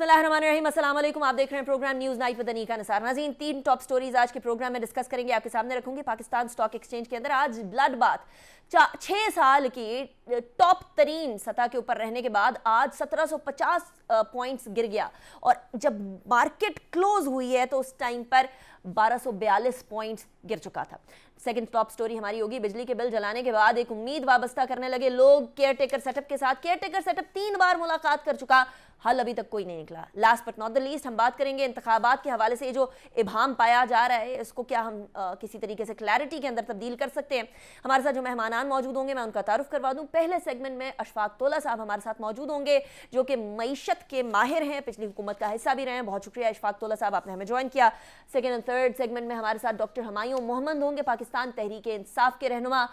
बिस्मिल्लाहिर्रहमानिर्रहीम, अस्सलाम वालेकुम। आप देख रहे हैं programme news night with Anika Nisar. नाज़रीन, 3 टॉप स्टोरीज आज के प्रोग्राम में डिस्कस करेंगे, आपके सामने रखूंगी। पाकिस्तान स्टॉक एक्सचेंज के अंदर आज ब्लड बाथ 6 साल की टॉप तरीन सतह के ऊपर रहने के बाद आज 1750 पॉइंट्स गिर गया और जब मार्केट क्लोज हुई है तो उस टाइम पर 1242 पॉइंट्स गिर चुका था। सेकंड टॉप स्टोरी हमारी होगी, बिजली के बिल जलाने के बाद एक उम्मीद वाबस्ता करने लगे लोग केयर टेकर सेटअप के साथ। केयर टेकर सेटअप 3 बार मुलाकात कर चुका, हल अभी तक कोई नहीं निकला। Last but not the least हम बात करेंगे इंतखाबात के हवाले से ये जो इबाहम पाया जा रहा है, इसको क्या हम किसी तरीके से क्लैरिटी के अंदर तब्दील कर सकते हैं। हमारे साथ जो मेहमानान मौजूद होंगे मैं उनका तारुफ करवा दूं। पहले सेगमेंट में अशफाक तोला साहब हमारे साथ मौजूद होंगे जो कि मईशत के माहिर हैं, पिछली हुकूमत का हिस्सा भी रहे हैं। बहुत शुक्रिया अशफाक तोला साहब, आपने हमें ज्वाइन किया। सेकेंड एंड थर्ड सेगमेंट में हमारे साथ डॉक्टर हमायूं मोहम्मद होंगे, पाकिस्तान तहरीक इंसाफ के रहनुमा।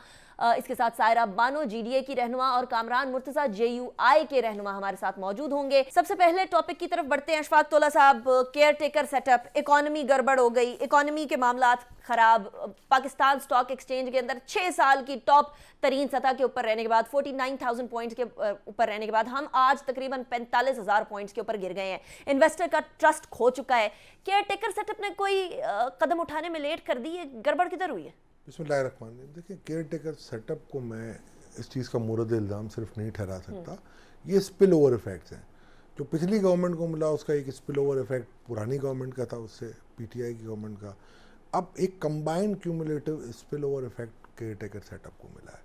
इसके साथ सायरा बानो जीडीए की रहनुमा और कामरान मुर्तजा जेयूआई के रहनुमा हमारे साथ मौजूद होंगे। सबसे पहले टॉपिक की तरफ बढ़ते हैं। अशफाक तोला साहब, केयर टेकर सेटअप, इकोनॉमी गड़बड़ हो गई, इकोनॉमी के मामलात खराब, पाकिस्तान स्टॉक एक्सचेंज के अंदर 6 साल की टॉप तरीन सतह के ऊपर रहने के बाद 49,000 पॉइंट्स के ऊपर रहने के बाद हम आज तकरीबन 45,000 पॉइंट्स के ऊपर गिर गए हैं। इन्वेस्टर का ट्रस्ट खो चुका है। केयर टेकर सेटअप ने कोई कदम उठाने में लेट कर दी है, गड़बड़ किधर हुई है? बिस्मिल्लाहिर्रहमानिर्रहीम। देखिए, केयर टेकर सेटअप को मैं इस चीज़ का मुरद इल्ज़ाम सिर्फ नहीं ठहरा सकता। ये स्पिल ओवर इफेक्ट्स हैं। जो पिछली गवर्नमेंट को मिला उसका एक स्पिल ओवर इफेक्ट पुरानी गवर्नमेंट का था, उससे पीटीआई की गवर्नमेंट का। अब एक combined cumulative spill over effect care taker setup को मिला है।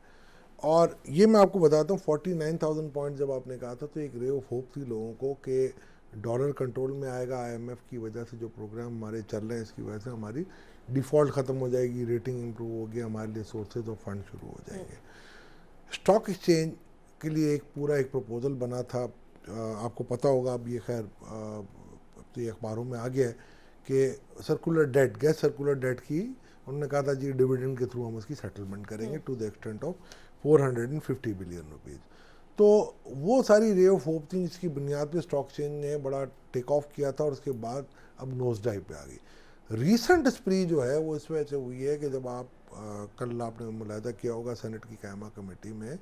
और ये मैं आपको बताता हूँ, 49,000 पॉइंट जब आपने कहा था तो एक रे ऑफ होप थी लोगों को कि डॉलर कंट्रोल में आएगा, आईएमएफ की वजह से जो प्रोग्राम हमारे चल रहे हैं इसकी वजह से हमारी डिफ़ॉल्ट ख़त्म हो जाएगी, रेटिंग इंप्रूव होगी, हमारे लिए सोर्सेज ऑफ फंड शुरू हो जाएंगे। स्टॉक एक्सचेंज के लिए एक पूरा एक प्रपोजल बना था। आपको पता होगा, अब ये खैर तो ये अखबारों में आ गया है कि circular debt, gas circular debt की उन्होंने कहा था जी डिविडेंड के थ्रू हम उसकी सेटलमेंट करेंगे to the extent of 450 billion rupees. तो वो सारी रे ऑफ होप थी जिसकी बुनियाद पे स्टॉक एक्सचेंज ने बड़ा टेक ऑफ किया था और उसके बाद अब नोज डाइव पे आ गई। रीसेंट स्प्री जो है वो इस वजह से हुई है कि जब आप कल आपने मुलाहिदा किया होगा सेनेट की कायमा कमेटी में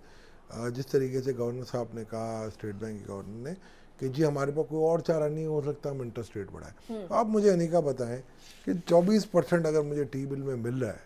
जिस तरीके से गवर्नर साहब ने कहा, स्टेट बैंक के गवर्नर ने, कि जी हमारे पास कोई और चारा नहीं हो सकता, हम इंटरेस्ट रेट बढ़ाएं। तो आप मुझे अनिका बताएं कि 24% अगर मुझे टी बिल में मिल रहा है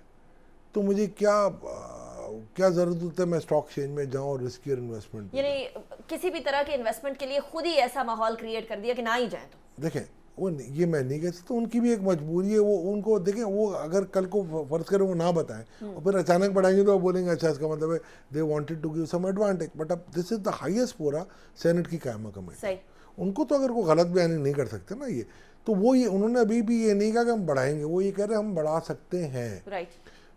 तो मुझे क्या ज़रूरत है मैं स्टॉक एक्सचेंज में जाऊं और रिस्कियर इन्वेस्टमेंट, यानी किसी भी तरह के इन्वेस्टमेंट के लिए खुद ही ऐसा माहौल क्रिएट कर दिया कि ना ही जाए। तो देखें, वो ये मैं नहीं कह सकता, उनकी भी एक मजबूरी है। वो उनको देखें, वो अगर कल को फर्ज करें वो ना बताएं और फिर अचानक बढ़ाएंगे तो वो बोलेंगे अच्छा इसका मतलब है they wanted to give some advantage. But अब दिस इज द हाईएस्ट पूरा सेनेट की कायमा कमेटी, उनको तो अगर कोई गलत बयानी नहीं कर सकते ना ये। तो वो ये उन्होंने अभी भी ये नहीं कहा कि हम बढ़ाएंगे, वो ये कह रहे हैं हम बढ़ा सकते हैं। राइट।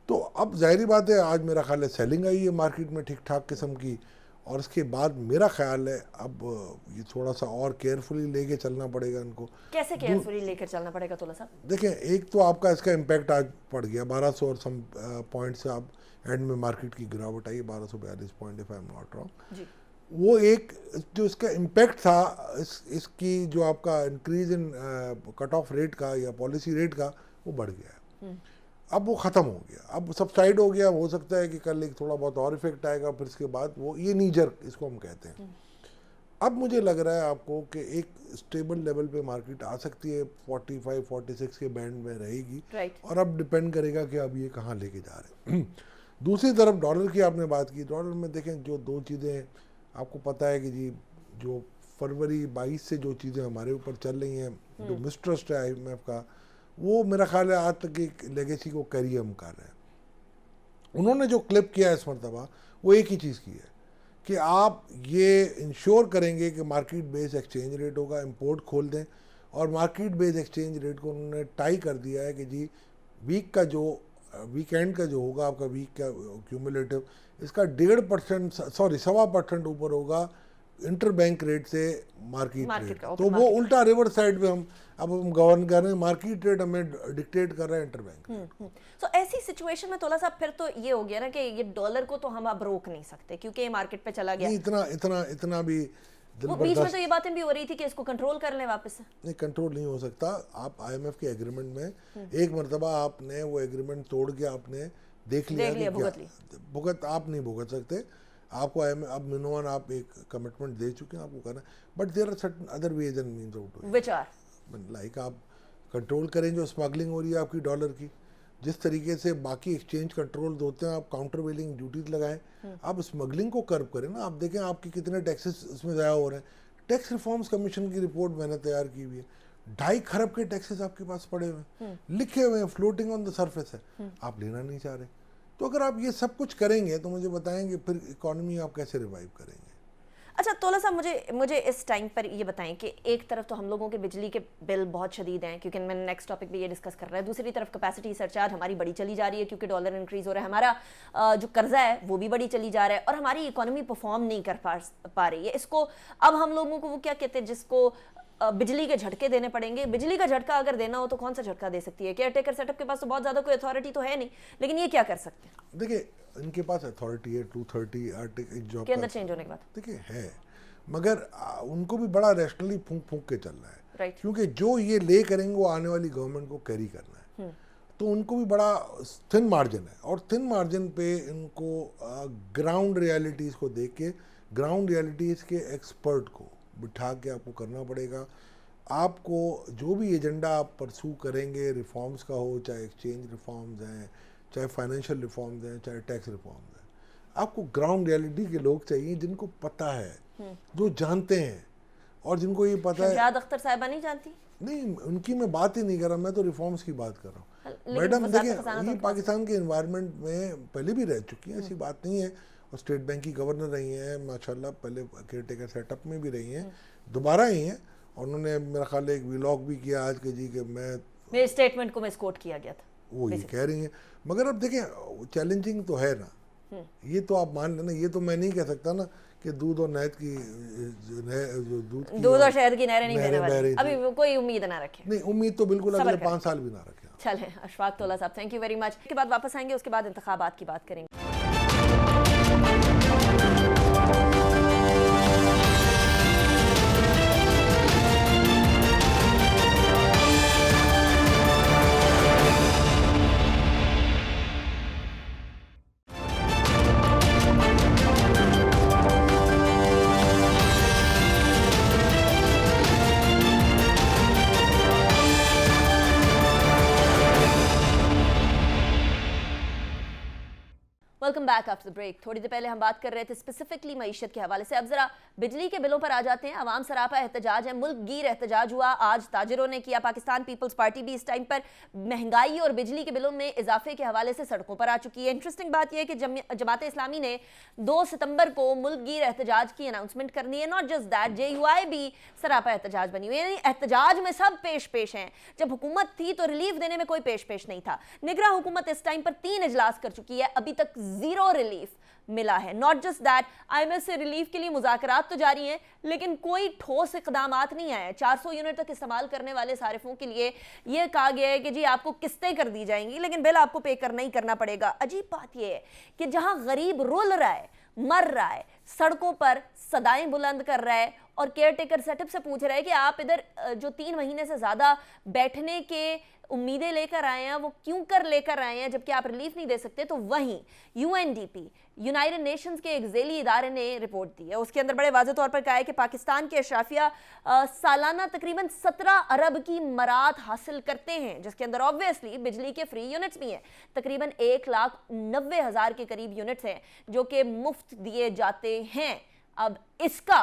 तो अब जाहिर बात है आज मेरा ख्याल है सेलिंग आई है मार्केट में ठीक ठाक किस्म की, और इसके बाद मेरा ख्याल है अब ये थोड़ा सा और केयरफुली लेके चलना पड़ेगा इनको। कैसे केयरफुली लेकर चलना पड़ेगा तोला साहब? देखें, एक तो आपका इसका इम्पैक्ट आज पड़ गया 1200 और सम पॉइंट से आप एंड में मार्केट की गिरावट आई 1242 point, if I am not wrong. वो एक जो इसका इम्पैक्ट था इसकी जो आपका increase in cut off rate का या पॉलिसी रेट का, वो बढ़ गया। अब वो ख़त्म हो गया, अब सबसाइड हो गया। हो सकता है कि कल एक थोड़ा बहुत और इफेक्ट आएगा, फिर इसके बाद वो ये नीजर इसको हम कहते हैं। अब मुझे लग रहा है आपको कि एक स्टेबल लेवल पे मार्केट आ सकती है, 45-46 के बैंड में रहेगी। और अब डिपेंड करेगा कि अब ये कहाँ लेके जा रहे हैं। दूसरी तरफ डॉलर की आपने बात की, डॉलर में देखें जो 2 चीज़ें आपको पता है कि जी जो फरवरी 22 से जो चीज़ें हमारे ऊपर चल रही हैं, जो मिसट्रस्ट है IMF का, वो मेरा ख्याल है आज तक एक लेगेसी को कैरी हम कर रहे हैं। उन्होंने जो क्लिप किया है इस मरतबा वो एक ही चीज़ की है कि आप ये इंश्योर करेंगे कि मार्केट बेस एक्सचेंज रेट होगा, इंपोर्ट खोल दें। और मार्केट बेस एक्सचेंज रेट को उन्होंने टाई कर दिया है कि जी वीकेंड का जो होगा आपका वीक का क्यूमुलेटिव, इसका 1.5% सॉरी 1.25% ऊपर होगा इंटर बैंक रेट से मार्केट रेट। तो वो उल्टा रिवर्स साइड पे हम गवर्न कर रहे हैं, मार्केट रेट हमें डिक्टेट कर रहा है इंटर बैंक। तो ऐसी सिचुएशन में तोला साहब फिर तो ये हो गया ना कि ये डॉलर को तो हम अब रोक नहीं सकते क्योंकि ये मार्केट पे चला गया। नहीं, इतना भी वो बीच में तो ये बातें भी हो रही थी कि इसको कंट्रोल कर लें वापस से। नहीं, कंट्रोल नहीं हो सकता। आप IMF के एग्रीमेंट में एक मरतबा आपने वो एग्रीमेंट तोड़ के आपने देख लिया, भुगत आप नहीं भुगत सकते। आपको अब मिनिमम आप एक कमिटमेंट दे चुके हैं, आपको करना, but there are certain other ways and means of doing, which are like आप कंट्रोल करें जो स्मगलिंग हो रही है आपकी डॉलर की, जिस तरीके से बाकी एक्सचेंज कंट्रोल होते हैं, आप काउंटर वेलिंग ड्यूटीज लगाएं, आप स्मगलिंग को कर्व करें ना। आप देखें आपके कितने टैक्सेस इसमें ज़ाया हो रहे हैं। टैक्स रिफॉर्म्स कमीशन की रिपोर्ट मैंने तैयार की हुई है, 2.5 खरब के टैक्सेस आपके पास पड़े हुए हैं, लिखे हुए हैं, फ्लोटिंग ऑन द सरफेस है, आप लेना नहीं चाह रहे। तो अगर आप ये सब कुछ करेंगे तो मुझे बताएंगे फिर इकोनॉमी आप कैसे रिवाइव करेंगे। अच्छा तोला साहब, मुझे इस टाइम पर ये बताएं कि एक तरफ तो हम लोगों के बिजली के बिल बहुत शदीद हैं, क्योंकि मैंने नेक्स्ट टॉपिक भी ये डिस्कस कर रहा है, दूसरी तरफ कैपेसिटी सरचार्ज हमारी बड़ी चली जा रही है क्योंकि डॉलर इंक्रीज हो रहा है, हमारा जो कर्जा है वो भी बड़ी चली जा रहा है, और हमारी इकोनॉमी परफॉर्म नहीं कर पा रही है। इसको अब हम लोगों को वो क्या कहते हैं जिसको बिजली के झटके देने पड़ेंगे। बिजली का झटका अगर देना हो तो कौन सा झटका दे सकती है? केयर टेकर सेटअप के पास तो बहुत ज़्यादा कोई अथॉरिटी तो है नहीं, लेकिन ये क्या कर सकते हैं? देखिए इनके पास अथॉरिटी है 230 आर्टिकल जॉब के अंदर चेंज होने के बाद, देखिए है, मगर उनको भी बड़ा रैशनली फूंक फूंक के चल रहा है, राइट। क्योंकि जो ये ले करेंगे वो आने वाली गवर्नमेंट को कैरी करना है, तो उनको भी बड़ा थिन मार्जिन है, और थिन मार्जिन पे इनको ग्राउंड रियलिटीज़ को देख के, ग्राउंड रियलिटीज़ के एक्सपर्ट को बिठा के आपको करना पड़ेगा। आपको जो भी एजेंडा आप परसू करेंगे, रिफॉर्म्स का हो, चाहे एक्सचेंज रिफॉर्म्स हैं, चाहे फाइनेंशियल रिफॉर्म्स हैं, चाहे टैक्स रिफॉर्म्स हैं, आपको ग्राउंड रियलिटी के लोग चाहिए जिनको पता है, जो जानते हैं, और जिनको ये पता है। शहजाद अख्तर साहिबा नहीं जानती? नहीं, उनकी मैं बात ही नहीं कर रहा, मैं तो रिफॉर्म्स की बात कर रहा हूँ। लेकिन मैडम वज़ारत देखिए, ख़ज़ाना ये तो पाकिस्तान के एनवायरनमेंट में पहले भी रह चुकी हैं, ऐसी बात नहीं है, और स्टेट बैंक की गवर्नर रही हैं माशाल्लाह, पहले केयर टेकर सेटअप में भी रही हैं, दोबारा ही हैं, और उन्होंने मेरा ख्याल है एक व्लॉग भी किया आज के जी के मेरे स्टेटमेंट को मिस कोट किया गया था, वो ये कह रही हैं। मगर अब देखें चैलेंजिंग तो है ना, ये तो आप मान लेना, ये तो मैं नहीं कह सकता ना कि दूध और नहर की जो दूध और शहद की नहरें नहीं बहने वाली, अभी कोई उम्मीद ना रखें। नहीं, उम्मीद तो बिल्कुल अगले 5 साल भी ना रखें। चलें, अशफाक तोला साहब थैंक यू वेरी मच। के बाद वापस आएंगे, उसके बाद इंतखाबात की बात करेंगे। Welcome back after the break. थोड़ी देर पहले हम बात कर रहे थे स्पेसिफिकली मईशत के हवाले से, अब जरा बिजली के बिलों पर आ जाते हैं। अवाम सरापा एहतजाज है, मुल्क गिर एहतजाज हुआ, आज ताजिरों ने किया। पाकिस्तान पीपल्स पार्टी भी इस टाइम पर महंगाई और बिजली के बिलों में इजाफे के हवाले से सड़कों पर आ चुकी है। इंटरेस्टिंग बात यह है कि जमात इस्लामी ने 2 सितंबर को मुल्क गिर एहतजाज की अनाउंसमेंट करनी है। नॉट जस्ट दैट, JUI भी सरापा एहतजाज बनी हुई है, यानी एहतजाज में सब पेश हैं। जब हुकूमत थी तो रिलीफ देने में कोई पेश नहीं था। निगरां हुकूमत इस टाइम पर 3 इजलास कर चुकी है, अभी तक 0 रिलीफ मिला है। नॉट जस्ट दैट, IMF से रिलीफ के लिए मुज़ाकरात तो जारी हैं, लेकिन कोई ठोस इक़दामात नहीं आए। 400 यूनिट तक इस्तेमाल करने वाले सारिफों के लिए यह कहा गया है कि जी आपको किस्तें कर दी जाएंगी, लेकिन बिल आपको पे करना ही करना पड़ेगा। अजीब बात यह है कि जहां गरीब रुल रहा है, मर रहा है, सड़कों पर सदाएं बुलंद कर रहा है, और केयर टेकर सेटअप से पूछ रहा है कि आप इधर जो 3 महीने से ज़्यादा बैठने के उम्मीदें लेकर आए हैं वो क्यों कर लेकर आए हैं, जबकि आप रिलीफ नहीं दे सकते। तो वहीं UNDP, यूनाइटेड नेशंस के एक ज़ेली इदारे ने रिपोर्ट दी है, उसके अंदर बड़े वाज़े तौर पर कहा है कि पाकिस्तान के अशराफिया सालाना तकरीबन 17 अरब की मराद हासिल करते हैं, जिसके अंदर ऑब्वियसली बिजली के फ्री यूनिट्स भी हैं। तकरीबन 1,90,000 के करीब यूनिट्स हैं जो कि मुफ्त दिए जाते हैं। अब इसका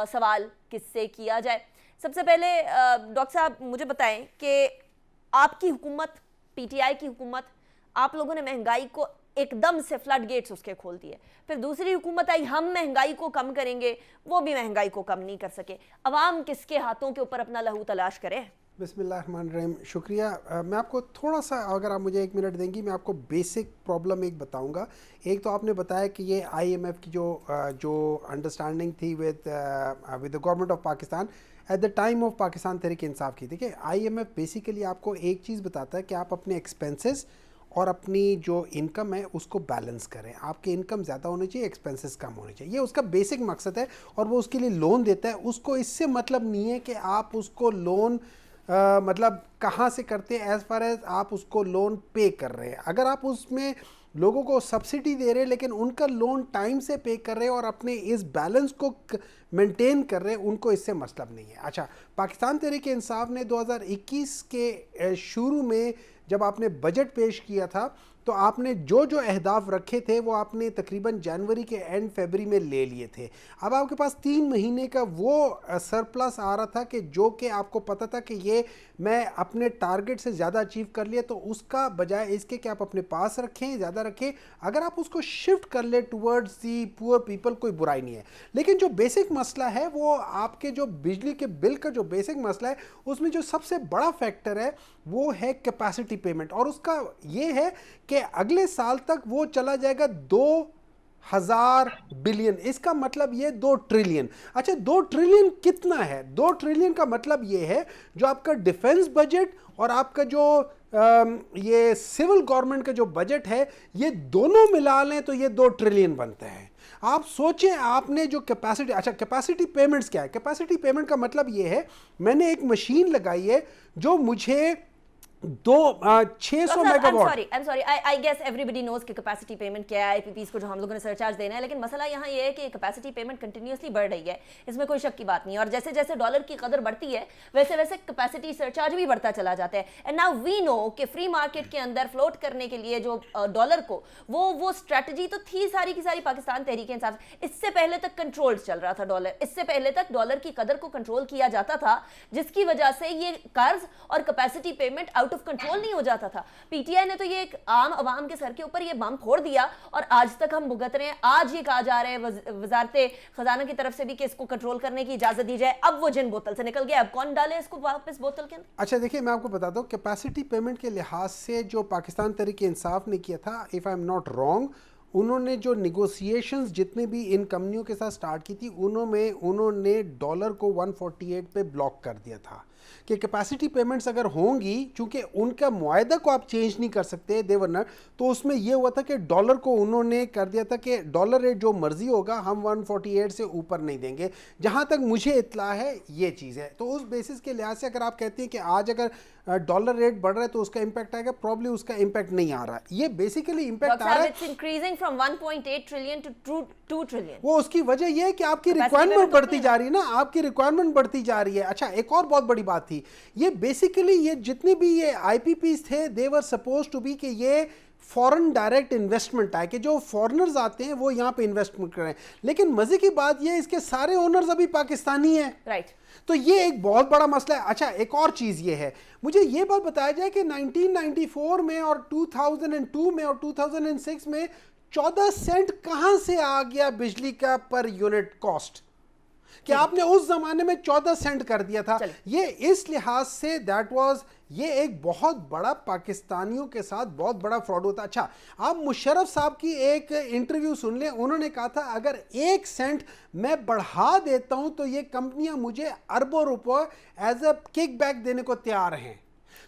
सवाल किससे किया जाए? सबसे पहले डॉक्टर साहब मुझे बताएं कि आपकी हुकूमत, PTI की हुकूमत, आप लोगों ने महंगाई को एकदम से फ्लड गेट्स उसके खोल दिए। फिर दूसरी हुकूमत आई, हम महंगाई को कम करेंगे, वो भी महंगाई को कम नहीं कर सके। अवाम किसके हाथों के ऊपर अपना लहू तलाश करे? बिस्मिल्लाहिर्रहमानिर्रहीम, शुक्रिया। मैं आपको थोड़ा सा, अगर आप मुझे 1 मिनट देंगी, मैं आपको बेसिक प्रॉब्लम एक बताऊंगा। एक तो आपने बताया कि ये IMF की जो अंडरस्टैंडिंग थी with the government of Pakistan at the time of Pakistan Tehreek Insaf की। देखिए IMF बेसिकली आपको एक चीज़ बताता है कि आप अपने एक्सपेंसेस और अपनी जो इनकम है उसको बैलेंस करें। आपकी इनकम ज़्यादा होनी चाहिए, एक्सपेंसेस कम होने चाहिए, ये उसका बेसिक मकसद है, और वो उसके लिए लोन देता है। उसको इससे मतलब नहीं है कि आप उसको लोन मतलब कहाँ से करते हैं, एज़ फार एज आप उसको लोन पे कर रहे हैं। अगर आप उसमें लोगों को सब्सिडी दे रहे हैं, लेकिन उनका लोन टाइम से पे कर रहे हैं और अपने इस बैलेंस को मेंटेन कर रहे हैं, उनको इससे मतलब नहीं है। अच्छा, पाकिस्तान तहरीक इंसाफ ने 2021 के शुरू में जब आपने बजट पेश किया था तो आपने जो जो अहदाफ रखे थे वो आपने तकरीबन जनवरी के एंड फरवरी में ले लिए थे। अब आपके पास 3 महीने का वो सरप्लस आ रहा था कि जो कि आपको पता था कि ये मैं अपने टारगेट से ज़्यादा अचीव कर लिया, तो उसका बजाय इसके कि आप अपने पास रखें, ज़्यादा रखें, अगर आप उसको शिफ्ट कर ले टुवर्ड्स दी पुअर पीपल, कोई बुराई नहीं है। लेकिन जो बेसिक मसला है वो आपके जो बिजली के बिल का जो बेसिक मसला है उसमें जो सबसे बड़ा फैक्टर है वो है कैपेसिटी पेमेंट, और उसका ये है कि अगले साल तक वो चला जाएगा 2000 बिलियन। इसका मतलब ये 2 ट्रिलियन। अच्छा, 2 ट्रिलियन कितना है? 2 ट्रिलियन का मतलब ये है जो आपका डिफेंस बजट और आपका जो ये सिविल गवर्नमेंट का जो बजट है, ये दोनों मिला लें तो ये 2 ट्रिलियन बनते हैं। आप सोचें, आपने जो कैपेसिटी, अच्छा कैपेसिटी पेमेंट्स क्या है? कैपेसिटी पेमेंट का मतलब ये है मैंने एक मशीन लगाई है जो मुझे 600 megawatt. I'm sorry, I guess everybody knows कि कैपेसिटी पेमेंट क्या है, आईपीपीस को जो हम लोगों ने सरचार्ज देना है, लेकिन मसला यहाँ ये है कि कैपेसिटी पेमेंट कंटिन्यूअसली बढ़ रही है, इसमें कोई शक की बात नहीं है, और जैसे जैसे डॉलर की कदर बढ़ती है वैसे वैसे कैपेसिटी सरचार्ज भी बढ़ता चला जाता है। एंड नाउ वी नो कि फ्री मार्केट के अंदर फ्लोट करने के लिए जो डॉलर को वो स्ट्रैटेजी तो थी सारी की सारी पाकिस्तान तहरीक इंसाफ। इससे पहले तक कंट्रोल चल रहा था डॉलर, इससे पहले तक डॉलर की कदर को कंट्रोल किया जाता था, जिसकी वजह से ये कर्ज और capacity payment out of control नहीं हो जाता था। पीटीआई ने तो ये एक आम आवाम के सर के ऊपर ये बम फोड़ दिया और आज तक हम भुगत रहे हैं। आज ये कहा जा रहा है वजारते खजाना की तरफ से भी कि इसको कंट्रोल करने की इजाजत दी जाए। अब वो जिन बोतल से निकल गया, अब कौन डाले इसको वापस बोतल के अंदर? अच्छा देखिए, मैं आपको बताता हूँ, कैपेसिटी पेमेंट के लिहाज से जो पाकिस्तान तहरीक इंसाफ ने किया था, if I am not wrong, उन्होंने जो निगोशिएशंस जितने भी इन कंपनियों के साथ स्टार्ट की थी उन्होंने डॉलर को 148 पे ब्लॉक कर दिया था कि कैपेसिटी पेमेंट्स अगर होंगी, चूंकि उनका मुआहदा को आप चेंज नहीं कर सकते देवर नॉट, तो उसमें यह हुआ था कि डॉलर को उन्होंने कर दिया था कि डॉलर रेट जो मर्जी होगा हम 148 से ऊपर नहीं देंगे। जहां तक मुझे इत्ला है ये चीज़ है। तो उस बेसिस के लिहाज से अगर आप कहते हैं कि आज अगर डॉलर रेट बढ़ रहा है तो उसका इंपैक्ट आएगा, प्रॉब्ली उसका इंपैक्ट नहीं आ रहा। ये बेसिकली इंपैक्ट आ रहा है, it's increasing from 1.8 trillion to 2 trillion. वो उसकी वजह ये है कि आपकी रिक्वायरमेंट बढ़ती जा रही है ना, आपकी रिक्वायरमेंट बढ़ती जा रही है। अच्छा, एक और बहुत बड़ी बात थी, ये बेसिकली ये जितने भी ये आईपीपीस थे दे वर सपोज टू बी कि ये फॉरेन डायरेक्ट इन्वेस्टमेंट है कि जो फॉरेनर्स आते हैं वो यहाँ पे इन्वेस्टमेंट करें, लेकिन मजे की बात ये इसके सारे ओनर्स अभी पाकिस्तानी हैं। राइट। तो ये एक बहुत बड़ा मसला है। अच्छा, एक और चीज़ ये है, मुझे ये बात बताया जाए कि 1994 में और 2002 में और 2006 में 14 सेंट कहाँ से आ गया बिजली का पर यूनिट कॉस्ट, कि आपने उस जमाने में 14 सेंट कर दिया था। ये इस लिहाज से दैट वाज, ये एक बहुत बड़ा पाकिस्तानियों के साथ बहुत बड़ा फ्रॉड होता। अच्छा, आप मुशर्रफ साहब की एक इंटरव्यू सुन लें, उन्होंने कहा था अगर 1 सेंट मैं बढ़ा देता हूं तो ये कंपनियां मुझे अरबों रुपए एज अ किक बैक देने को तैयार हैं।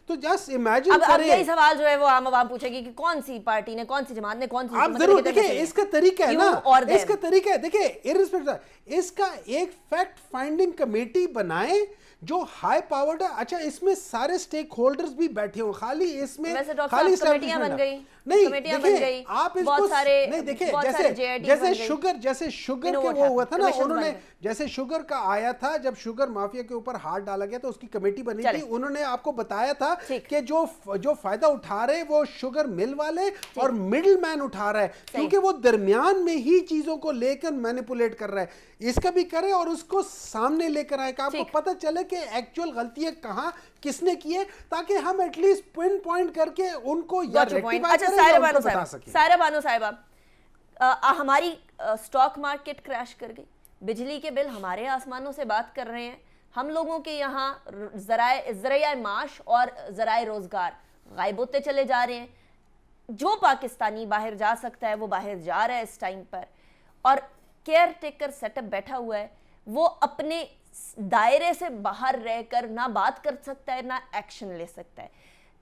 तो जस्ट इमेजिन करें। अब यही सवाल जो है वो आम आवाम पूछेगी कि कौन सी पार्टी ने, कौन सी जमात ने, कौन सी, आप जरूर देखिए इसका तरीका है ना, इसका तरीका है, देखिए इररिस्पेक्टिव इसका एक फैक्ट फाइंडिंग कमेटी बनाएं जो हाई पावर्ड है। अच्छा, इसमें सारे स्टेक होल्डर्स भी बैठे हो, खाली इसमें खाली कमेटियां बन गई, नहीं कमेटियां बन गई, आप इसको बहुत सारे, नहीं देखिए, जैसे शुगर के वो हुआ था ना, उन्होंने जैसे शुगर का आया था, जब शुगर माफिया के ऊपर हाथ डाला गया तो उसकी कमेटी बनी थी, उन्होंने आपको बताया था कि जो फायदा उठा रहे वो शुगर मिल वाले और मिडिल मैन उठा रहा है, क्योंकि वो दरमियान में ही चीजों को लेकर मैनिपुलेट कर रहा है। इसका भी करे और उसको सामने लेकर आए, आपको पता चले कि एक्चुअल गलतियां कहां किसने की है, ताकि हम एटलीस्ट पिन पॉइंट करके उनको या रेक्टिफाई करें या उनको बता सकें। सारा बानो साहिबा, हमारी स्टॉक मार्केट क्रैश कर गई, बिजली के बिल हमारे आसमानों से बात कर रहे हैं, हम लोगों के यहाँ ज़राए माश और ज़राए रोजगार गायब होते चले जा रहे हैं। जो पाकिस्तानी बाहर जा सकता है वो बाहर जा रहा है इस टाइम पर, और केयर टेकर सेटअप बैठा हुआ है, वो अपने दायरे से बाहर रहकर ना बात कर सकता है ना एक्शन ले सकता है।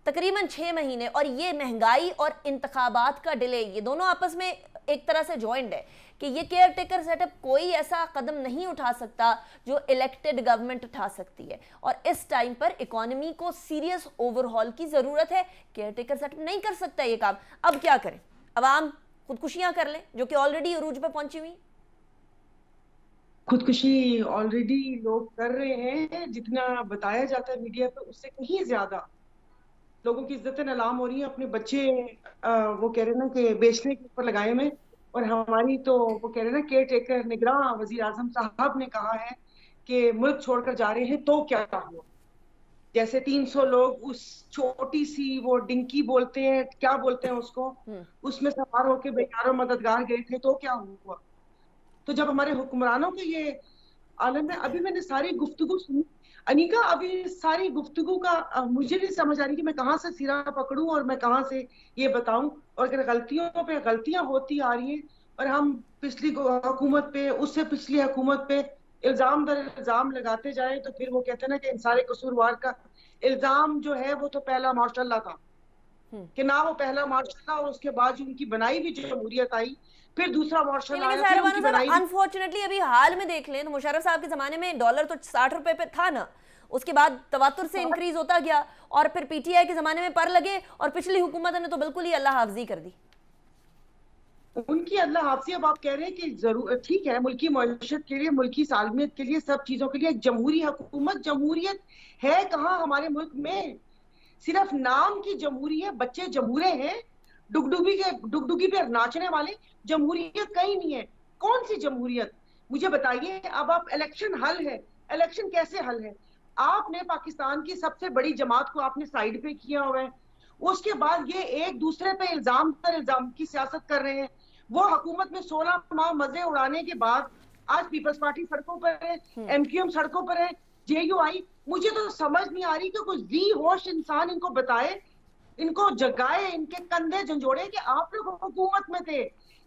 तकरीबन 6 महीने, और ये महंगाई और इंतखाबात का डिले, ये दोनों आपस में एक तरह से जॉइंट है कि ये केयर टेकर सेटअप कोई ऐसा कदम नहीं उठा सकता जो इलेक्टेड गवर्नमेंट उठा सकती है, और इस टाइम पर इकोनॉमी को सीरियस ओवरहॉल की जरूरत है। केयर टेकर सेटअप नहीं कर सकता ये काम, अब क्या करें? अवाम खुदकुशियां कर लें जो कि ऑलरेडी अरूज पे पहुंची हुई? खुदकुशी ऑलरेडी लोग कर रहे हैं, जितना बताया जाता है मीडिया पे उससे कहीं ज्यादा लोगों की इज्जतें नीलाम हो रही हैं। अपने बच्चे वो कह रहे हैं ना कि बेचने के ऊपर लगाए में, और हमारी तो वो कह रहे हैं ना केयर टेकर निगरान वजीर आजम साहब ने कहा है कि मुल्क छोड़कर जा रहे हैं तो क्या हुआ। जैसे 300 लोग उस छोटी सी वो डिंकी बोलते हैं, क्या बोलते हैं उसको, उसमें सवार होके बेचारों मददगार गए थे तो क्या हुआ। तो जब हमारे हुक्मरानों के ये आलम है, अभी मैंने सारी गुफ्तगू सुनी अनिका, अभी सारी गुफ्तगू का मुझे नहीं समझ आ रही कि मैं कहाँ से सिरा पकड़ूं और मैं कहाँ से ये बताऊं। और अगर गलतियों पे गलतियां होती आ रही हैं और हम पिछली हुकूमत पे, उससे पिछली हुकूमत पे इल्जाम दर इल्जाम लगाते जाए, तो फिर वो कहते हैं ना कि इन सारे कसूरवार का इल्जाम जो है वो तो पहला मार्शल था कि ना वो पहला मार्शल था, और उसके बाद जो उनकी बनाई हुई जमहूरियत आई, फिर दूसरा मार्शल आया, फिर उनकी बनाई। अनफॉर्चुनेटली अभी हाल में देख लें तो मुशर्रफ साहब के जमाने में डॉलर तो 60 रुपए पे था ना, उसके बाद तवातुर से इंक्रीज होता गया, और फिर पीटीआई के जमाने में पर लगे, और पिछली हुकूमत ने तो बिल्कुल ही अल्लाह हाफजी कर दी। उनकी अल्लाह हाफजी। अब आप कह रहे हैं कि जरूर ठीक है, मुल्की मईशत के लिए, मुल्की सालमियत के लिए, सब चीजों के लिए जमहूरी हुकूमत, जमहूरियत है कहाँ हमारे मुल्क में? सिर्फ नाम की जमहूरी है, बच्चे जमहूरे हैं, डुगडुगी पे नाचने वाले। जमहूरियत कहीं नहीं है। कौन सी जमहूरियत, मुझे बताइए। अब आप इलेक्शन हल है, इलेक्शन कैसे हल है? आपने पाकिस्तान की सबसे बड़ी जमात को आपने साइड पे किया हुआ है, उसके बाद ये एक दूसरे पे इल्जाम पर इल्जाम की सियासत कर रहे हैं। वो हुकूमत में 16 माह मजे उड़ाने के बाद आज पीपल्स पार्टी सड़कों पर है, एमक्यूएम सड़कों पर है, जेयूआई। मुझे तो समझ नहीं आ रही कि कोई जी होश इंसान इनको बताए, इनको जगाए, इनके कंधे झंझोड़े कि आप लोग हुकूमत में थे,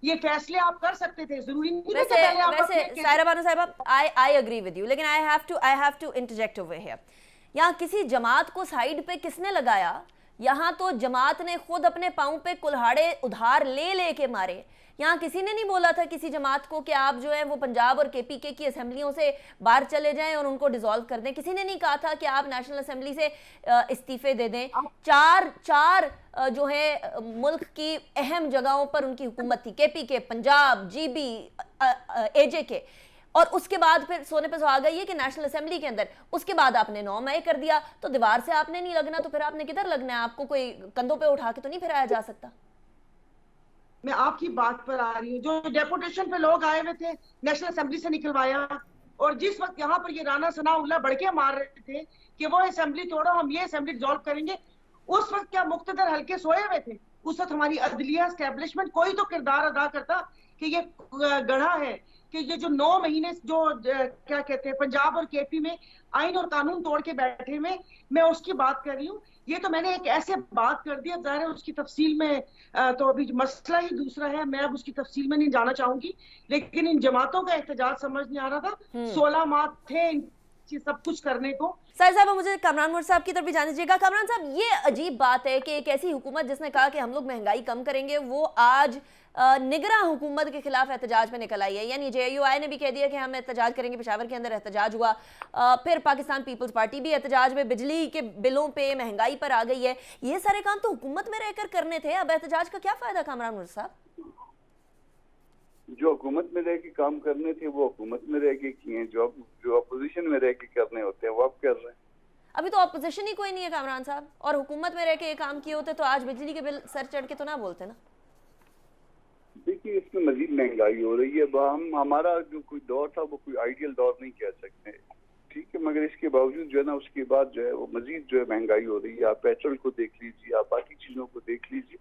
ये फैसले आप कर सकते थे। जरूरी नहीं है कि पहले आप वैसे सायरा बानो साहिबा, आई एग्री विद यू, लेकिन I have to interject over here. यहाँ किसी जमात को साइड पे किसने लगाया? यहाँ तो जमात ने खुद अपने पाँव पे कुल्हाड़े उधार ले लेके मारे। यहाँ किसी ने नहीं बोला था किसी जमात को कि आप जो है वो पंजाब और केपीके की असेंबलियों से बाहर चले जाएं और उनको डिसॉल्व कर दें। किसी ने नहीं कहा था कि आप नेशनल असेंबली से इस्तीफे दे दें। चार जो है मुल्क की अहम जगहों पर उनकी हुकूमत थी, केपीके, पंजाब, जीबी, एजेके, और उसके बाद फिर सोने पे सुहागा ये कि नेशनल असेंबली के अंदर उसके बाद आपने 9 मई कर दिया। तो दीवार से आपने नहीं लगना तो फिर आपने किधर लगना है? आपको कोई कंधों पे उठा के तो नहीं फिराया जा सकता। मैं आपकी बात पर आ रही हूँ। जो डेपुटेशन पे लोग आए हुए थे, नेशनल असेंबली से निकलवाया, और जिस वक्त यहाँ पर ये राना सनाउल्लाह बढ़के मार रहे थे कि वो असेंबली तोड़ो, हम ये असेंबली डिसॉल्व करेंगे, उस वक्त क्या मुक्तदर हल्के सोए हुए थे? उस वक्त हमारी अदलिया एस्टेब्लिशमेंट कोई तो किरदार अदा करता कि ये गढ़ा है कि ये जो 9 महीने जो क्या कहते हैं पंजाब और केपी में आइन और कानून तोड़ के बैठे में, मैं उसकी बात कर रही हूँ। ये तो मैंने एक ऐसे बात कर दी, अब जाहिर है उसकी तफसील में तो अभी मसला ही दूसरा है, मैं अब उसकी तफसील में नहीं जाना चाहूंगी। लेकिन इन जमातों का एहतजाज समझ नहीं आ रहा था। 16 माह थे सब कुछ करने को। सर साहब, मुझे कामरान मोर साहब की तरफ भी जान दीजिएगा। कामरान साहब, ये अजीब बात है कि एक ऐसी हुकूमत जिसने कहा कि हम लोग महंगाई कम करेंगे, वो आज निगरां हुकूमत के खिलाफ एहतजाज में निकल आई है। यानी जेयूआई ने भी कह दिया कि हम एहतजाज करेंगे, पेशावर के अंदर एहतजाज हुआ, फिर पाकिस्तान पीपल्स पार्टी भी एहतजाज में बिजली के बिलों पे महंगाई पर आ गई है। ये सारे काम तो हुकूमत में रहकर करने थे, अब एहतजाज का क्या फायदा? कामरान मोर साहब, जो हुकूमत में रह के काम करने थे वो हुकूमत में रह के किए हैं, जो अपोजिशन में रह के करने होते हैं वो आप कर रहे हैं। अभी तो अपोजिशन ही कोई नहीं है कामरान साहब, और हुकूमत में रह के ये काम किए होते तो आज बिजली के बिल सर चढ़ के तो ना बोलते ना। देखिए, इसमें मजीद महंगाई हो रही है। हमारा जो कोई दौर था वो कोई आइडियल दौर नहीं कह सकते, ठीक है, मगर इसके बावजूद जो है ना उसके बाद जो है वो मजीद जो है महंगाई हो रही है। आप पेट्रोल को देख लीजिए, आप बाकी चीजों को देख लीजिए,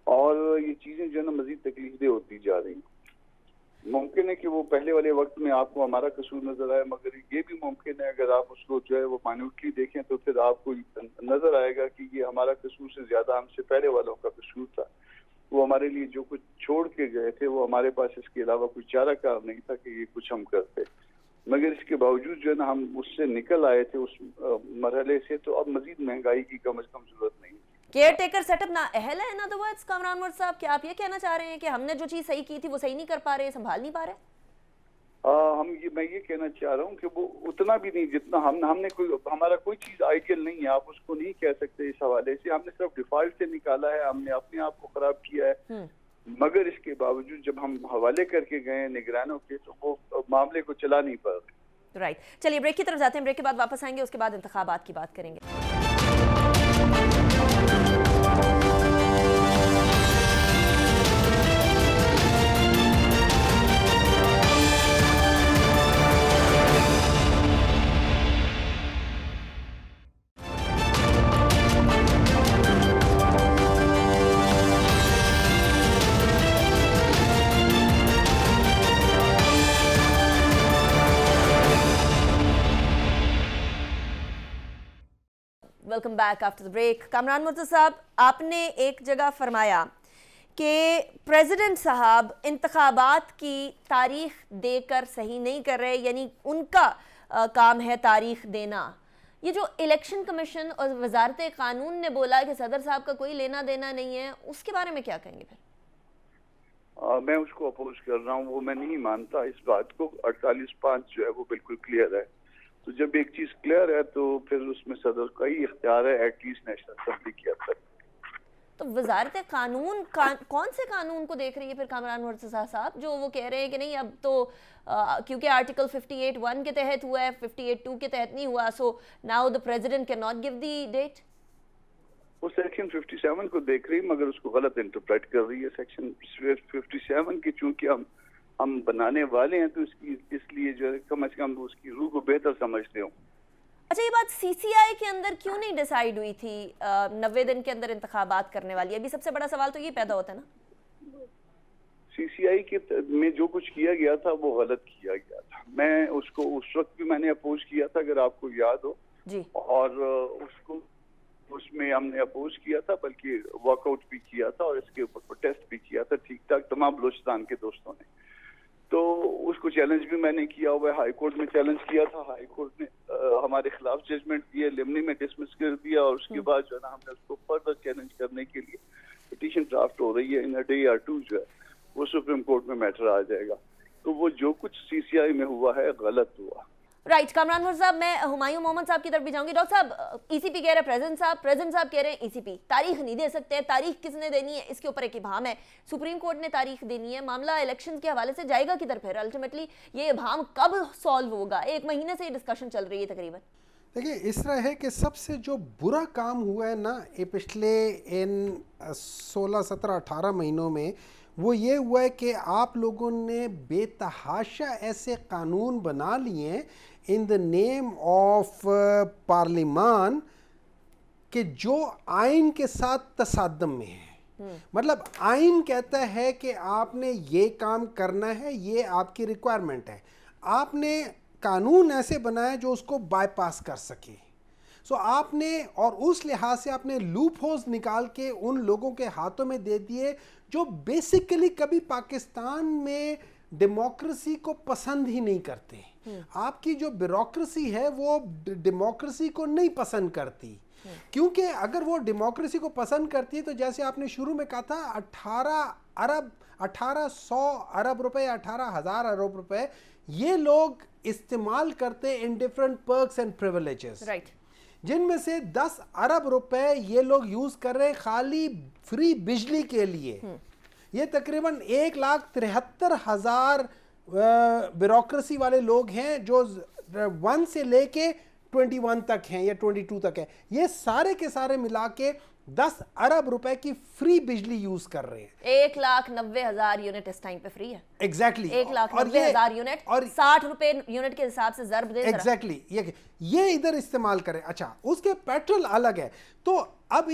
और ये चीजें जो है ना मजीद तकलीफदेह होती जा रही हैं। मुमकिन है कि वो पहले वाले वक्त में आपको हमारा कसूर नजर आए, मगर ये भी मुमकिन है अगर आप उसको जो है वो माइन्यूटली देखें तो फिर आपको नजर आएगा कि ये हमारा कसूर से ज्यादा हमसे पहले वालों का कसूर था। वो हमारे लिए जो कुछ छोड़ के गए थे वो हमारे पास इसके अलावा कोई चारा कार नहीं था कि ये कुछ हम करते, मगर इसके बावजूद जो है ना हम उससे निकल आए थे उस मरहले से। तो अब मजीद महंगाई की कम अज कम जरूरत नहीं। केयर टेकर सेटअप ना अहल है, इन अदर वर्ड्स कामरान मोर साहब, क्या आप ये कहना चाह रहे हैं कि हमने जो चीज सही की थी वो सही नहीं कर पा रहे, संभाल नहीं पा रहे? मैं ये कहना चाह रहा हूँ कि वो उतना भी नहीं जितना हमने हमारा कोई चीज आइडियल नहीं है, आप उसको नहीं कह सकते इस हवाले से। हमने सिर्फ डिफॉल्ट से निकाला है, हमने अपने आप को खराब किया है। मगर इसके बावजूद जब हम हवाले करके गए निगरानों के तो वो मामले को चला नहीं पा रहे। राइट, चलिए ब्रेक की तरफ जाते हैं, ब्रेक के बाद वापस आएंगे, उसके बाद इंतखाबात की बात करेंगे। Welcome back after the break. Kamran Murtaza साहब, आपने एक जगह फरमाया कि प्रेसिडेंट साहब इंतखाबात की तारीख देकर सही नहीं कर रहे, यानी उनका काम है तारीख देना। ये जो इलेक्शन कमीशन और वजारत कानून ने बोला कि सदर साहब का कोई लेना देना नहीं है, उसके बारे में क्या कहेंगे फिर? मैं उसको अपोज कर रहा हूँ, वो मैं नहीं मानता इस बात को। 48(5) जो है वो बिल्कुल क्लियर है। तो जब एक चीज क्लियर है तो फिर उसमें सदर का ही इख्तियार है एटलीस्ट नेशनल असेंबली की हद तक। तो वजारत कानून कौन से कानून को देख रही है फिर कामरान मुर्तज़ा साहब, जो वो कह रहे हैं कि नहीं अब तो क्योंकि आर्टिकल 58(1) के तहत हुआ है, 58(2) के तहत नहीं हुआ, so now the president can not give the date? वो सेक्शन 57 को देख रही मगर उसको गलत इंटरप्रेट कर रही है। सेक्शन 57 की चूंकि हम बनाने वाले हैं तो इसलिए जो है कम से कम उसकी रूह को बेहतर समझते हो। अच्छा, ये बात सीसीआई के अंदर क्यों नहीं डिसाइड हुई थी 90 दिन के अंदर इंतखाबात करने वाली? अभी सबसे बड़ा सवाल तो ये पैदा होता है ना। सीसीआई के में जो कुछ किया गया था वो गलत किया गया था। मैं उसको उस वक्त भी मैंने अपोज किया था, अगर आपको याद हो जी, और उसको उसमें हमने अपोज किया था, बल्कि वॉकआउट भी किया था और इसके ऊपर प्रोटेस्ट भी किया था ठीक ठाक तमाम बलूचिस्तान के दोस्तों ने। तो उसको चैलेंज भी मैंने किया हुआ है, हाई कोर्ट में चैलेंज किया था। हाई कोर्ट ने हमारे खिलाफ जजमेंट दिए, लिमनी में डिसमिस कर दिया और उसके बाद जो है ना हमने उसको फर्दर चैलेंज करने के लिए पिटीशन ड्राफ्ट हो रही है। इन अ डे या टू जो है वो सुप्रीम कोर्ट में मैटर आ जाएगा। तो वो जो कुछ सीसीआई में हुआ है गलत हुआ। राइट, कामरान मुर्तज़ा साहब, मैं हुमायूं मोहम्मद साहब की तरफ भी जाऊंगी। डॉक्टर साहब, ईसीपी कह रहे हैं प्रेसिडेंट साहब कह रहे हैं ईसीपी तारीख नहीं दे सकते हैं। तारीख किसने देनी है, इसके ऊपर एक इबाम है, सुप्रीम कोर्ट ने तारीख देनी है। मामला इलेक्शन के हवाले से जाएगा किधर फिर? अल्टीमेटली ये इबाम कब सॉल्व होगा? 1 महीने से ये डिस्कशन चल रही है तकरीबन। देखिए, इस तरह है कि सबसे जो बुरा काम हुआ है ना ये पिछले इन 16, 17, 18 महीनों में, वो ये हुआ है कि आप लोगों ने बेतहाशा ऐसे कानून बना लिए in the name of parliament कि जो आइन के साथ तसादम में है। मतलब आइन कहता है कि आपने ये काम करना है, ये आपकी रिक्वायरमेंट है, आपने कानून ऐसे बनाए जो उसको बाईपास कर सके। सो आपने, और उस लिहाज से आपने लूप होल्स निकाल के उन लोगों के हाथों में दे दिए जो बेसिकली कभी पाकिस्तान में डेमोक्रेसी को पसंद ही नहीं करते। आपकी जो ब्यूरोक्रेसी है वो डेमोक्रेसी को नहीं पसंद करती, क्योंकि अगर वो डेमोक्रेसी को पसंद करती है तो जैसे आपने शुरू में कहा था 1800 अरब रुपए, 18,000 अरब रुपए ये लोग इस्तेमाल करते in different perks and privileges, right, जिनमें से 10 अरब रुपए ये लोग यूज कर रहे हैं खाली फ्री बिजली के लिए। ये तकरीबन 1,73,000 ब्यूरोक्रेसी वाले लोग हैं जो 1 से लेके 21 तक हैं या 22 तक हैं। ये सारे के सारे मिला के 10 अरब रुपए की फ्री बिजली यूज कर रहे हैं। 1,90,000 यूनिट इस टाइम पे फ्री है। एग्जैक्टली 1,90,000 यूनिट और 60 रुपए यूनिट के हिसाब से ज़र्ब दे। एग्जैक्टली ये इधर इस्तेमाल करें। अच्छा, उसके पेट्रोल अलग है। तो अब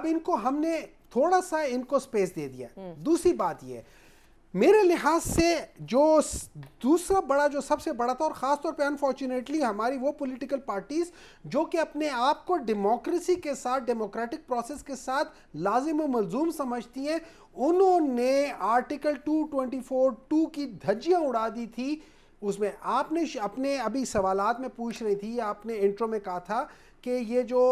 इनको हमने थोड़ा सा इनको स्पेस दे दिया। दूसरी बात ये, मेरे लिहाज से जो दूसरा बड़ा, जो सबसे बड़ा था, और ख़ास तौर पे अनफॉर्चुनेटली हमारी वो पॉलिटिकल पार्टीज जो कि अपने आप को डेमोक्रेसी के साथ, डेमोक्रेटिक प्रोसेस के साथ लाजिम व मलजूम समझती हैं, उन्होंने आर्टिकल 224(2) की धज्जियाँ उड़ा दी थी। उसमें आपने अपने अभी सवालात में पूछ रही थी, आपने इंट्रो में कहा था कि ये जो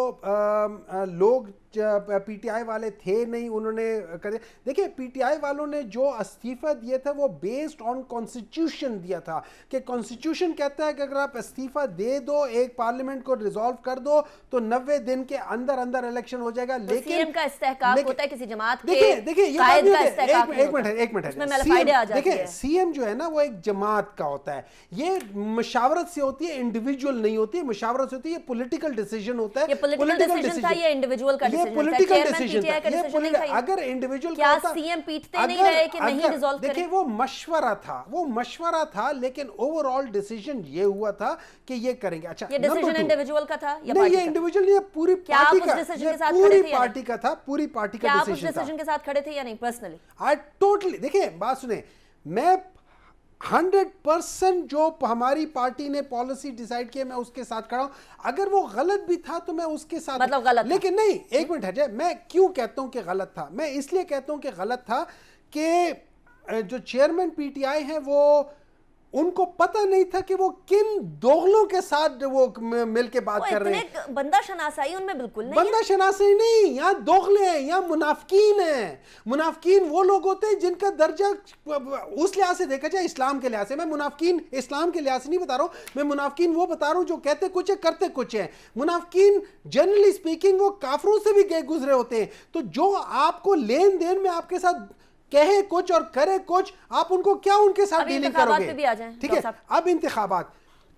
लोग पीटीआई वाले थे नहीं, उन्होंने कर दिया। देखिए पीटीआई वालों ने जो इस्तीफा दिए थे वो बेस्ड ऑन कॉन्स्टिट्यूशन दिया था कि कॉन्स्टिट्यूशन कहता है कि अगर आप इस्तीफा दे दो, एक पार्लियामेंट को रिजॉल्व कर दो तो 90 दिन के अंदर अंदर इलेक्शन हो जाएगा। तो लेकिन सीएम का इस्तेहकाम होता है किसी जमात के देखिए ये कायद बात का नहीं इस्तेहकाम होती। एक मिनट उसमें फायदे आ जाती देखिए है। सीएम जो है ना वो एक जमात का होता है, ये मशावरत से होती है, इंडिविजुअल नहीं होती है, मशावरत से होती है, ये पॉलिटिकल डिसीजन होता है। ये पॉलिटिकल डिसीजन था, ये इंडिविजुअल का डिसीजन था, पॉलिटिकल चेयरमैन डिसीजन पीटीआई का डिसीजन नहीं था। अगर इंडिविजुअल क्या सीएम पीटते नहीं रहे कि नहीं रिजॉल्व करें? देखिए वो मशवरा था लेकिन ओवरऑल डिसीजन ये हुआ था कि ये करेंगे। अच्छा ये डिसीजन इंडिविजुअल का था या नहीं, पार्टी ये का? इंडिविजुअल नहीं, पूरी क्या आप पार्टी उस का, डिसीजन के साथ पूरी खड़े थे या पार्टी का था, पूरी पार्टी का क्या आप उस डिसीजन था। डिसीजन के साथ खड़े थे या नहीं पर्सनली? आई टोटली, देखिए बात सुने, मैं 100% जो हमारी पार्टी ने पॉलिसी डिसाइड की मैं उसके साथ खड़ा हूं। अगर वो गलत भी था तो मैं उसके साथ, मतलब गलत था। लेकिन नहीं, एक मिनट है, मैं क्यों कहता हूं कि गलत था? मैं इसलिए कहता हूं कि गलत था कि जो चेयरमैन पीटीआई हैं वो, उनको पता नहीं था कि वो किन दोगलों के साथ वो मिल के बात कर रहे हैं। बंदा शनासाई उनमें बिल्कुल नहीं बंदा शनासी नहीं, यहाँ दोगले हैं, यहाँ मुनाफिकीन हैं। मुनाफिकीन वो लोग होते हैं जिनका दर्जा उस लिहाज से देखा जाए, इस्लाम के लिहाज से, मैं मुनाफिकीन इस्लाम के लिहाज से नहीं बता रहा हूँ, मैं मुनाफिकीन वो बता रहा हूँ जो कहते कुछ है करते कुछ है। मुनाफिकीन जनरली स्पीकिंग वो काफरों से भी गए गुजरे होते हैं। तो जो आपको लेन देन में आपके साथ कहे कुछ और करे कुछ, आप उनको क्या उनके साथ डीलिंग करोगे? ठीक है, अब इंतखाबात,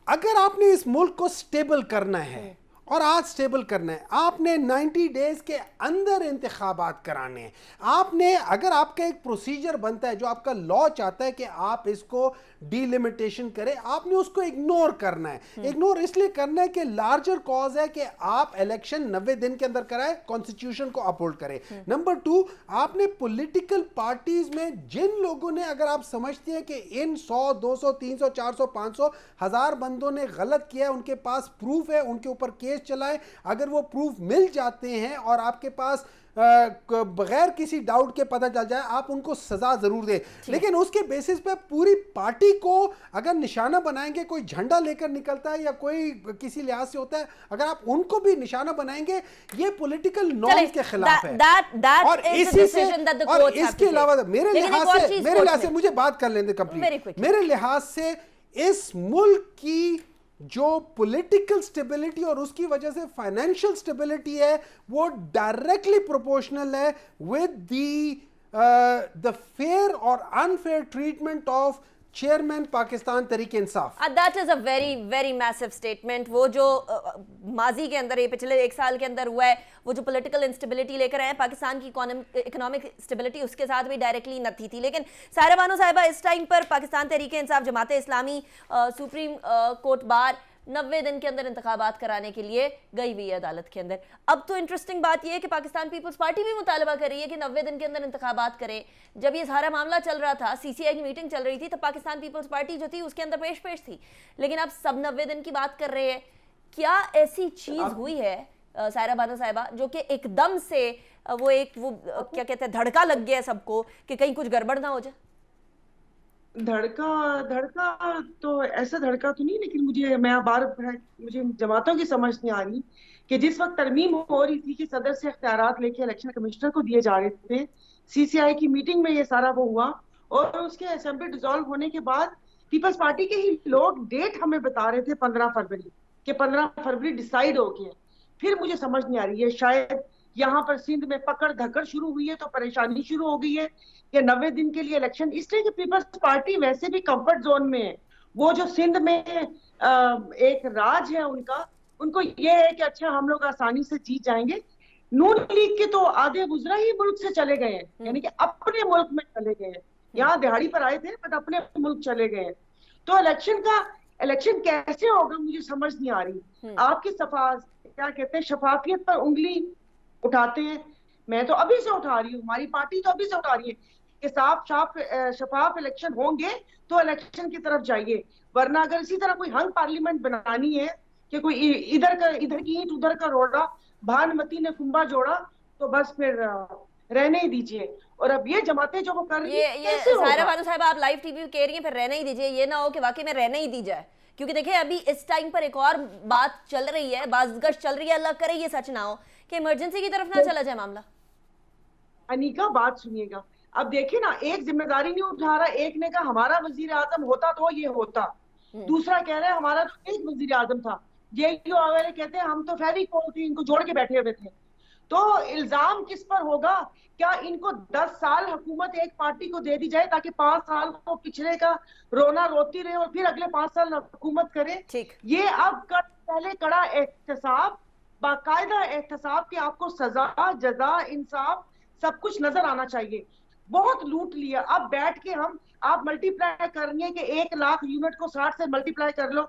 अगर आपने इस मुल्क को स्टेबल करना है और आज स्टेबल करना है, आपने 90 डेज के अंदर इंतखाबात कराने हैं। आपने, अगर आपका एक प्रोसीजर बनता है जो आपका लॉ चाहता है कि आप इसको डिलिमिटेशन करें, आपने उसको इग्नोर करना है। इग्नोर इसलिए करना है कि लार्जर कॉज है कि आप इलेक्शन 90 दिन के अंदर कराए, कॉन्स्टिट्यूशन को अपहोल्ड करें। नंबर 2, आपने पॉलिटिकल पार्टीज में जिन लोगों ने, अगर आप समझते हैं कि इन 100, 200, 300, 400, 500, 1000 बंदों ने गलत किया, उनके पास प्रूफ है, उनके ऊपर केस चलाएं। अगर वो प्रूफ मिल जाते हैं और आपके पास बगैर किसी डाउट के पता चल जाए, आप उनको सजा जरूर दें। लेकिन उसके बेसिस पे पूरी पार्टी को अगर निशाना बनाएंगे, कोई झंडा लेकर निकलता है या कोई किसी लिहाज से होता है, अगर आप उनको भी निशाना बनाएंगे, ये पॉलिटिकल नॉर्म्स के खिलाफ है। और इसी से, और इसके अलावा मेरे लिहाज से मुझे बात कर लेने कंप्लीट, मेरे लिहाज से इस मुल्क की जो पॉलिटिकल स्टेबिलिटी और उसकी वजह से फाइनेंशियल स्टेबिलिटी है, वो डायरेक्टली प्रोपोर्शनल है विद द फेयर और unfair treatment of chairman Pakistan Tehreek Insaf. That is a very very massive statement. वो जो माजी के अंदर, ये पिछले 1 साल के अंदर हुआ है, वो जो पॉलिटिकल इंस्टेबिलिटी लेकर आए पाकिस्तान की इकोनॉमिक स्टेबिलिटी, उसके साथ भी डायरेक्टली नथी थी। लेकिन सायरा बानो साहिबा, इस टाइम पर पाकिस्तान तहरीक इंसाफ, Jamaat Islami, supreme court bar 90 दिन के अंदर इंतखाबात कराने के लिए गई हुई है अदालत के अंदर। अब तो इंटरेस्टिंग बात यह है कि पाकिस्तान पीपल्स पार्टी भी मुतालबा कर रही है कि 90 दिन के अंदर इंतखाबात करें। जब ये सारा मामला चल रहा था, सीसीआई की मीटिंग चल रही थी, तो पाकिस्तान पीपल्स पार्टी जो थी उसके अंदर पेश थी। लेकिन अब सब 90 दिन की बात कर रहे हैं। क्या ऐसी चीज हुई है सायरा बानो साहिबा जो कि एकदम से वो क्या कहते हैं, धड़का लग गया सबको कि कहीं कुछ गड़बड़ ना हो जाए? धड़का तो ऐसा धड़का तो नहीं, लेकिन मुझे जमातों की समझ नहीं आ रही कि जिस वक्त तरमीम हो रही थी कि सदर से इख्तियारात लेके इलेक्शन कमिश्नर को दिए जा रहे थे, सीसीआई की मीटिंग में ये सारा वो हुआ, और उसके असेंबली डिसॉल्व होने के बाद पीपल्स पार्टी के ही लोग डेट हमें बता रहे थे 15 फरवरी कि 15 फरवरी डिसाइड हो गया। फिर मुझे समझ नहीं आ रही है, शायद यहाँ पर सिंध में पकड़ धकड़ शुरू हुई है तो परेशानी शुरू हो गई है कि 90 दिन के लिए इलेक्शन, इसलिए कि पीपल्स पार्टी वैसे भी कंफर्ट जोन में है। वो जो सिंध में एक राज है उनको ये है कि अच्छा हम लोग आसानी से जीत जाएंगे। नून लीग के तो आधे गुजरा ही मुल्क से चले गए हैं, यानी कि अपने मुल्क में चले गए हैं। यहाँ दिहाड़ी पर आए थे बट अपने मुल्क चले गए हैं। तो इलेक्शन कैसे होगा मुझे समझ नहीं आ रही। आपकी क्या कहते हैं, शफाफियत पर उंगली उठाते हैं। मैं तो अभी से उठा रही हूँ, हमारी पार्टी तो अभी से उठा रही है कि शफाफ इलेक्शन होंगे तो इलेक्शन की तरफ जाइए, वरना अगर इसी तरह कोई हंग पार्लियामेंट बनानी है कि कोई इधर की ईंट उधर का रोड़ा, भानुमती ने कुंभा जोड़ा, तो बस फिर रहने ही दीजिए। और अब ये जमातें जो वो कर रही है, सायरा बानो साहिबा, आप लाइव टीवी कह रही हैं फिर रहने ही दीजिए, ये ना हो कि वाकई में रहने ही दी जाए, क्योंकि देखिए अभी इस टाइम पर एक और बात चल रही है, बाज़गश्त चल रही है, अल्लाह करे ये सच ना हो कि इमरजेंसी की तरफ ना चला जाए मामला। अनीका बात सुनिएगा, अब देखिए ना, एक जिम्मेदारी नहीं उठा रहा, एक ने कहा हमारा वजीर आजम होता तो ये होता, दूसरा कह रहा है हमारा तो एक वजीर आजम था, ये जो वाले कहते हैं हम तो फेविकोल थे, इनको जोड़ के बैठे हुए थे। तो इल्जाम किस पर होगा? क्या इनको 10 साल हुकूमत एक पार्टी को दे दी जाए ताकि 5 साल को पिछले का रोना रोती रहे और फिर अगले 5 साल हुकूमत करे? ठीक। ये अब पहले कड़ा एहतसाब, बाकायदा एहतसाब कि आपको सजा, जजा, इंसाफ सब कुछ नजर आना चाहिए। बहुत लूट लिया, अब बैठ के हम आप मल्टीप्लाई करेंगे कि 1 लाख यूनिट को 60 से मल्टीप्लाई कर लो,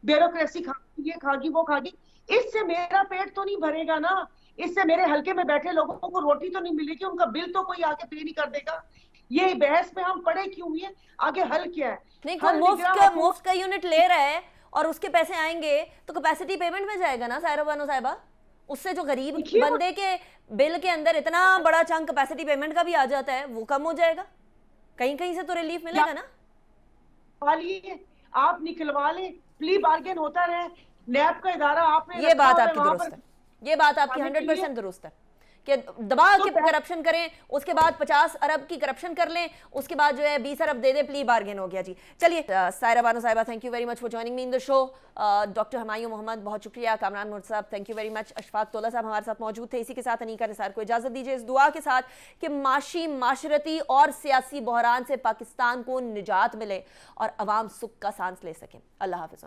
ब्यूरोक्रेसी खागी, ये खागी, वो खागी, इससे मेरा पेट तो नहीं भरेगा ना, इससे मेरे हल्के में बैठे लोगों को रोटी तो नहीं मिलेगी, उनका बिल तो कोई आके पे नहीं कर देगा। ये बहस में हम पड़े क्यों हुए? आगे हल क्या है? नहीं, कोई मुफ्त का यूनिट ले रहा है और उसके पैसे आएंगे तो कैपेसिटी पेमेंट में जाएगा ना सायरा बानो साहिबा, उससे जो गरीब बंदे के बिल के अंदर इतना बड़ा चंक कैपेसिटी पेमेंट का भी आ जाता है वो कम हो जाएगा, कहीं कहीं से तो रिलीफ मिलेगा ना। आप निकलवा ले, प्ली बार्गेन होता रहे, नैब का इदारा आपने, ये बात आपकी दुरुस्त है, ये बात आपकी 100% दुरुस्त है कि दबा के करप्शन करें, उसके बाद 50 अरब की करप्शन कर लें, उसके बाद जो है 20 अरब दे दे, प्ली बार्गेन हो गया जी। चलिए सायरा बानो साहिबा, thank you very much for joining me in the show. Doctor Humayun Mohammad बहुत शुक्रिया, कामरान मुर्द साहब thank you very much, Ashfaq तोला साहब हमारे साथ मौजूद थे। इसी के साथ अनीका निसार को इजाजत दीजिए इस दुआ के साथ कि माशी, माशरती और सियासी बहरान से पाकिस्तान को निजात मिले और अवाम सुख का सांस ले सकें। अल्लाह हाफिज़।